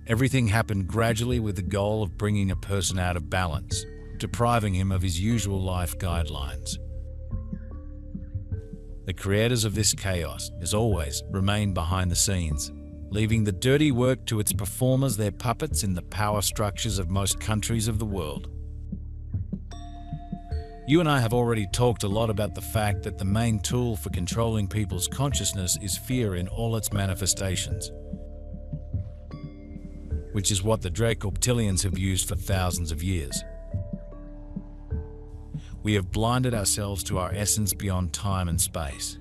Everything happened gradually with the goal of bringing a person out of balance, depriving him of his usual life guidelines. The creators of this chaos, as always, remain behind the scenes, leaving the dirty work to its performers, their puppets in the power structures of most countries of the world. You and I have already talked a lot about the fact that the main tool for controlling people's consciousness is fear in all its manifestations, which is what the Dracoreptilians have used for thousands of years. We have blinded ourselves to our essence beyond time and space.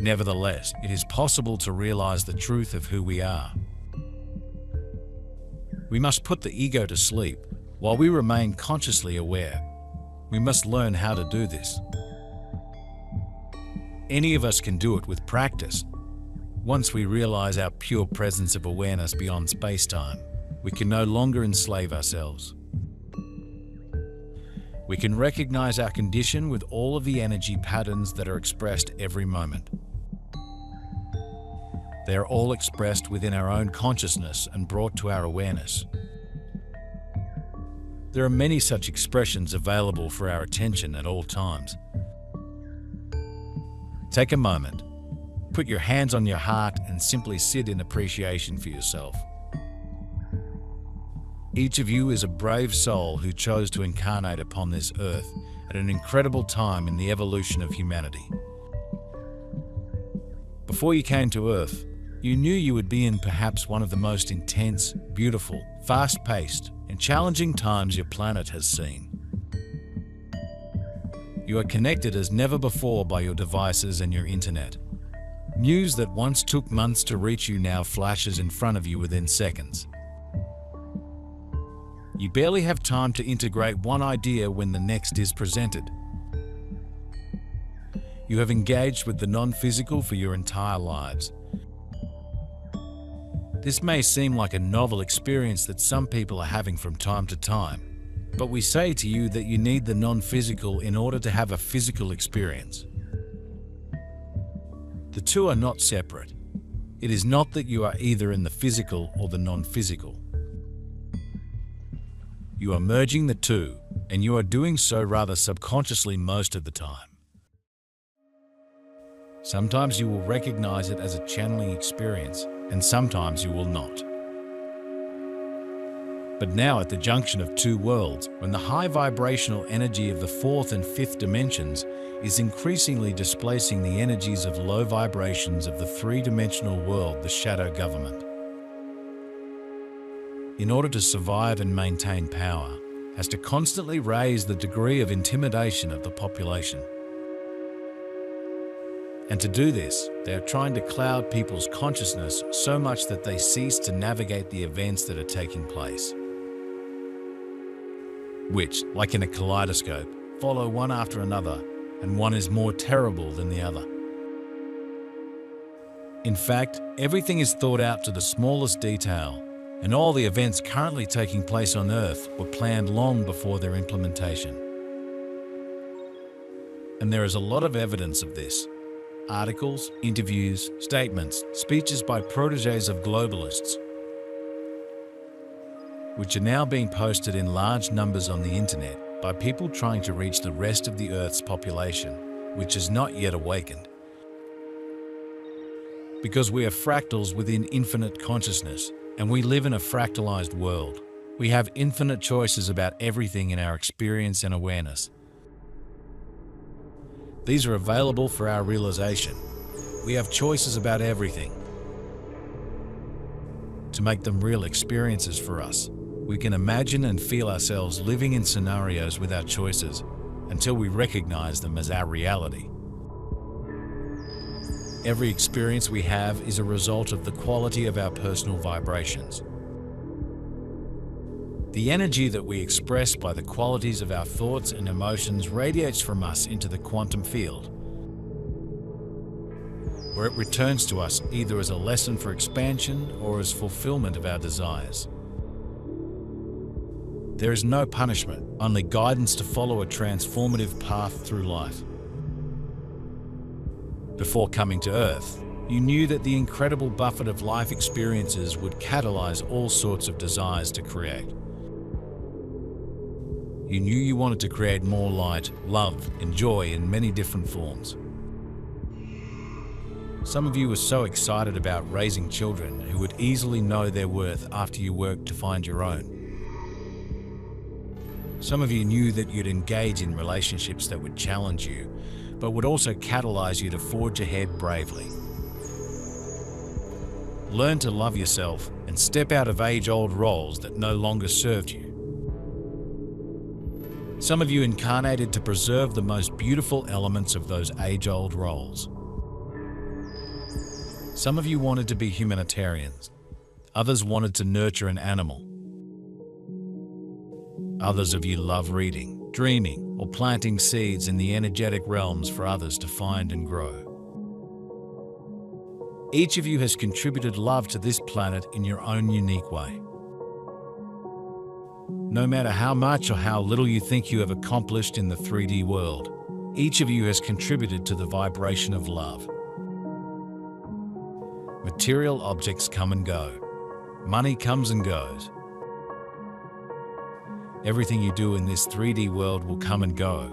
Nevertheless, it is possible to realize the truth of who we are. We must put the ego to sleep while we remain consciously aware. We must learn how to do this. Any of us can do it with practice. Once we realize our pure presence of awareness beyond space-time, we can no longer enslave ourselves. We can recognize our condition with all of the energy patterns that are expressed every moment. They are all expressed within our own consciousness and brought to our awareness. There are many such expressions available for our attention at all times. Take a moment, put your hands on your heart and simply sit in appreciation for yourself. Each of you is a brave soul who chose to incarnate upon this earth at an incredible time in the evolution of humanity. Before you came to Earth, you knew you would be in perhaps one of the most intense, beautiful, fast-paced, and challenging times your planet has seen. You are connected as never before by your devices and your internet. News that once took months to reach you now flashes in front of you within seconds. You barely have time to integrate one idea when the next is presented. You have engaged with the non-physical for your entire lives. This may seem like a novel experience that some people are having from time to time, but we say to you that you need the non-physical in order to have a physical experience. The two are not separate. It is not that you are either in the physical or the non-physical. You are merging the two, and you are doing so rather subconsciously most of the time. Sometimes you will recognize it as a channeling experience, and sometimes you will not. But now at the junction of two worlds, when the high vibrational energy of the fourth and fifth dimensions is increasingly displacing the energies of low vibrations of the three-dimensional world, the shadow government, in order to survive and maintain power, has to constantly raise the degree of intimidation of the population. And to do this, they are trying to cloud people's consciousness so much that they cease to navigate the events that are taking place, which, like in a kaleidoscope, follow one after another, and one is more terrible than the other. In fact, everything is thought out to the smallest detail, and all the events currently taking place on Earth were planned long before their implementation. And there is a lot of evidence of this. Articles, interviews, statements, speeches by proteges of globalists, which are now being posted in large numbers on the internet by people trying to reach the rest of the Earth's population, which has not yet awakened. Because we are fractals within infinite consciousness, and we live in a fractalized world, we have infinite choices about everything in our experience and awareness. These are available for our realization. We have choices about everything. To make them real experiences for us, we can imagine and feel ourselves living in scenarios with our choices until we recognize them as our reality. Every experience we have is a result of the quality of our personal vibrations. The energy that we express by the qualities of our thoughts and emotions radiates from us into the quantum field, where it returns to us either as a lesson for expansion or as fulfillment of our desires. There is no punishment, only guidance to follow a transformative path through life. Before coming to Earth, You knew that the incredible buffet of life experiences would catalyze all sorts of desires to create. You knew you wanted to create more light, love, and joy in many different forms. Some of you were so excited about raising children who would easily know their worth after you worked to find your own. Some of you knew that you'd engage in relationships that would challenge you, but would also catalyze you to forge ahead bravely. Learn to love yourself and step out of age-old roles that no longer served you. Some of you incarnated to preserve the most beautiful elements of those age-old roles. Some of you wanted to be humanitarians. Others wanted to nurture an animal. Others of you love reading, dreaming, or planting seeds in the energetic realms for others to find and grow. Each of you has contributed love to this planet in your own unique way. No matter how much or how little you think you have accomplished in the 3D world, each of you has contributed to the vibration of love. Material objects come and go. Money comes and goes. Everything you do in this 3D world will come and go,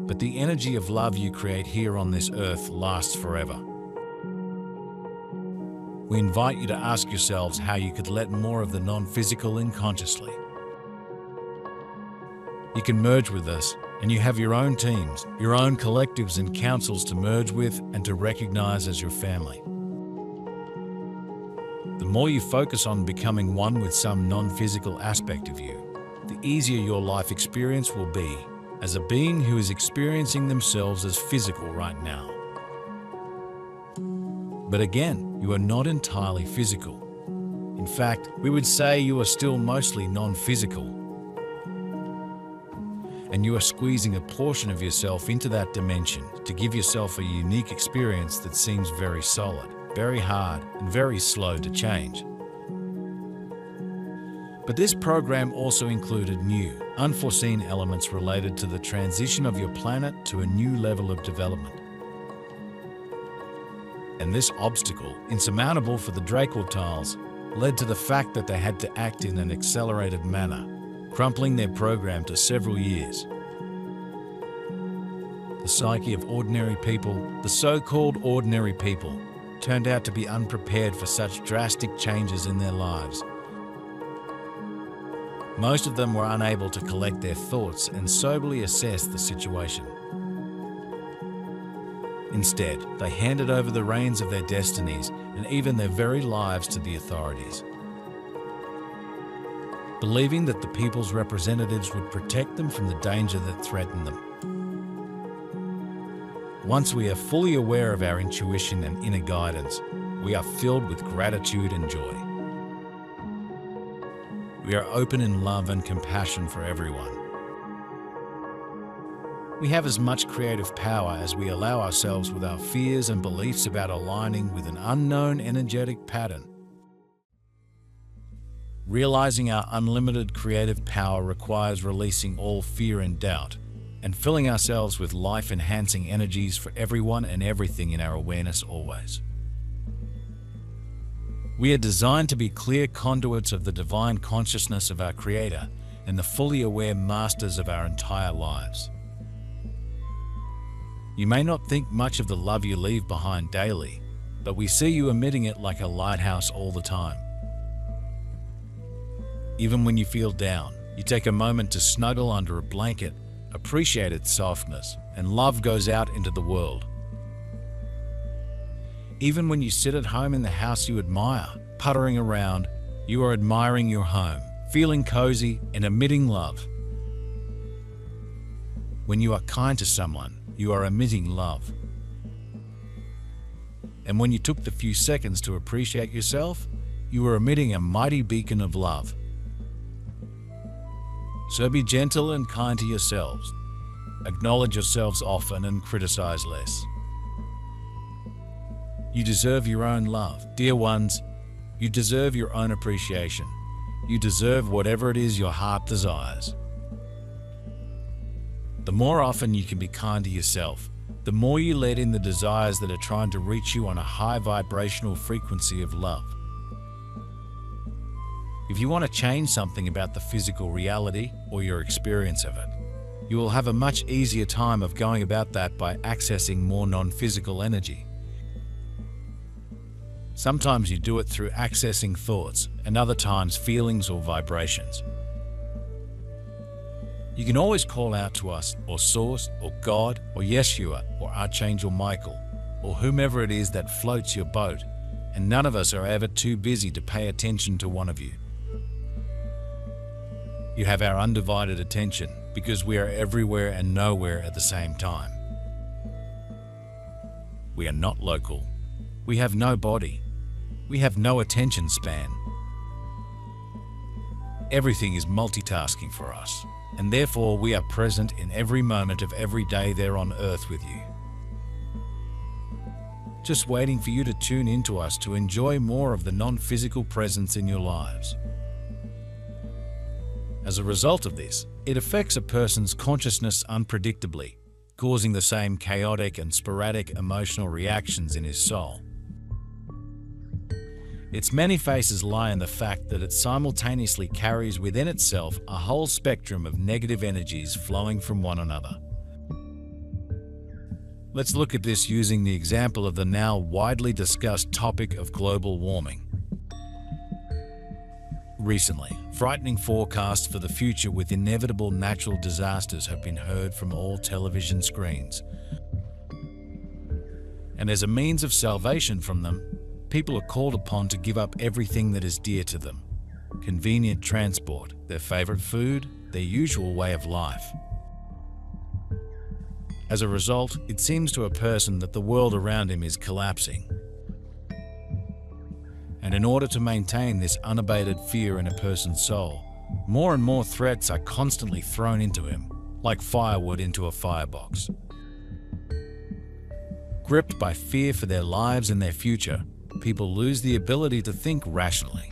but the energy of love you create here on this earth lasts forever. We invite you to ask yourselves how you could let more of the non-physical in consciously. You can merge with us, and you have your own teams, your own collectives and councils to merge with and to recognize as your family. The more you focus on becoming one with some non-physical aspect of you, the easier your life experience will be as a being who is experiencing themselves as physical right now. But again, you are not entirely physical. In fact, we would say you are still mostly non-physical. And you are squeezing a portion of yourself into that dimension to give yourself a unique experience that seems very solid, very hard, and very slow to change. But this program also included new, unforeseen elements related to the transition of your planet to a new level of development. And this obstacle, insurmountable for the Dracoreptilians, led to the fact that they had to act in an accelerated manner, crumpling their program to several years. The psyche of ordinary people, the so-called ordinary people, turned out to be unprepared for such drastic changes in their lives. Most of them were unable to collect their thoughts and soberly assess the situation. Instead, they handed over the reins of their destinies and even their very lives to the authorities, believing that the people's representatives would protect them from the danger that threatened them. Once we are fully aware of our intuition and inner guidance, we are filled with gratitude and joy. We are open in love and compassion for everyone. We have as much creative power as we allow ourselves with our fears and beliefs about aligning with an unknown energetic pattern. Realizing our unlimited creative power requires releasing all fear and doubt, and filling ourselves with life-enhancing energies for everyone and everything in our awareness always. We are designed to be clear conduits of the divine consciousness of our Creator and the fully aware masters of our entire lives. You may not think much of the love you leave behind daily, but we see you emitting it like a lighthouse all the time. Even when you feel down, you take a moment to snuggle under a blanket, appreciate its softness, and love goes out into the world. Even when you sit at home in the house you admire, puttering around, you are admiring your home, feeling cozy and emitting love. When you are kind to someone, you are emitting love. And when you took the few seconds to appreciate yourself, you are emitting a mighty beacon of love. So be gentle and kind to yourselves. Acknowledge yourselves often and criticize less. You deserve your own love, dear ones. You deserve your own appreciation. You deserve whatever it is your heart desires. The more often you can be kind to yourself, the more you let in the desires that are trying to reach you on a high vibrational frequency of love. If you want to change something about the physical reality or your experience of it, you will have a much easier time of going about that by accessing more non-physical energy. Sometimes you do it through accessing thoughts, and other times feelings or vibrations. You can always call out to us, or Source, or God, or Yeshua, or Archangel Michael, or whomever it is that floats your boat, and none of us are ever too busy to pay attention to one of you. You have our undivided attention because we are everywhere and nowhere at the same time. We are not local. We have no body. We have no attention span. Everything is multitasking for us, and therefore we are present in every moment of every day there on earth with you. Just waiting for you to tune into us to enjoy more of the non-physical presence in your lives. As a result of this, it affects a person's consciousness unpredictably, causing the same chaotic and sporadic emotional reactions in his soul. Its many faces lie in the fact that it simultaneously carries within itself a whole spectrum of negative energies flowing from one another. Let's look at this using the example of the now widely discussed topic of global warming. Recently, frightening forecasts for the future with inevitable natural disasters have been heard from all television screens. And as a means of salvation from them, people are called upon to give up everything that is dear to them: convenient transport, their favorite food, their usual way of life. As a result, it seems to a person that the world around him is collapsing. And in order to maintain this unabated fear in a person's soul, more and more threats are constantly thrown into him, like firewood into a firebox. Gripped by fear for their lives and their future, people lose the ability to think rationally.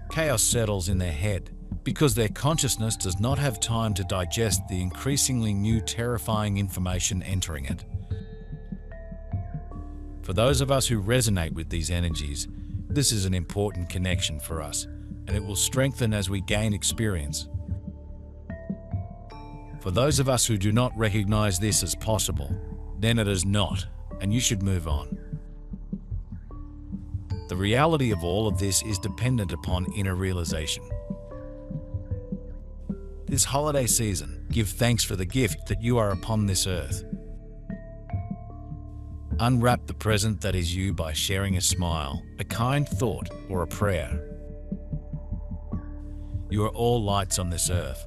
Chaos settles in their head because their consciousness does not have time to digest the increasingly new terrifying information entering it. For those of us who resonate with these energies, this is an important connection for us, and it will strengthen as we gain experience. For those of us who do not recognize this as possible, then it is not, and you should move on. The reality of all of this is dependent upon inner realization. This holiday season, give thanks for the gift that you are upon this earth. Unwrap the present that is you by sharing a smile, a kind thought, or a prayer. You are all lights on this earth.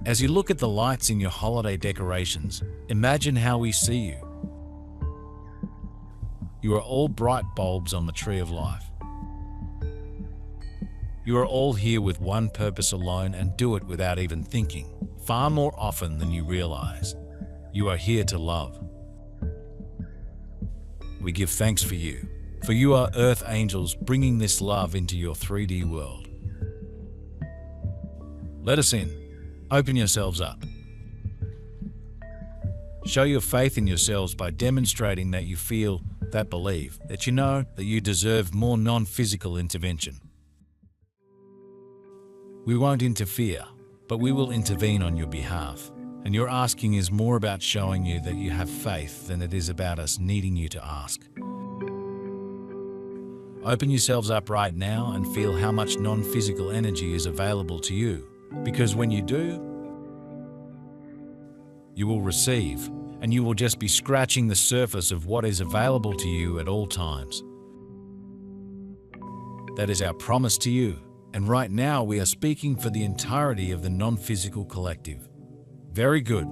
As you look at the lights in your holiday decorations, imagine how we see you. You are all bright bulbs on the tree of life. You are all here with one purpose alone and do it without even thinking, far more often than you realize. You are here to love. We give thanks for you are earth angels bringing this love into your 3D world. Let us in. Open yourselves up. Show your faith in yourselves by demonstrating that you feel, that believe, that you know that you deserve more non-physical intervention. We won't interfere, but we will intervene on your behalf. And your asking is more about showing you that you have faith than it is about us needing you to ask. Open yourselves up right now and feel how much non-physical energy is available to you, because when you do, you will receive, and you will just be scratching the surface of what is available to you at all times. That is our promise to you, and right now we are speaking for the entirety of the non-physical collective. Very good.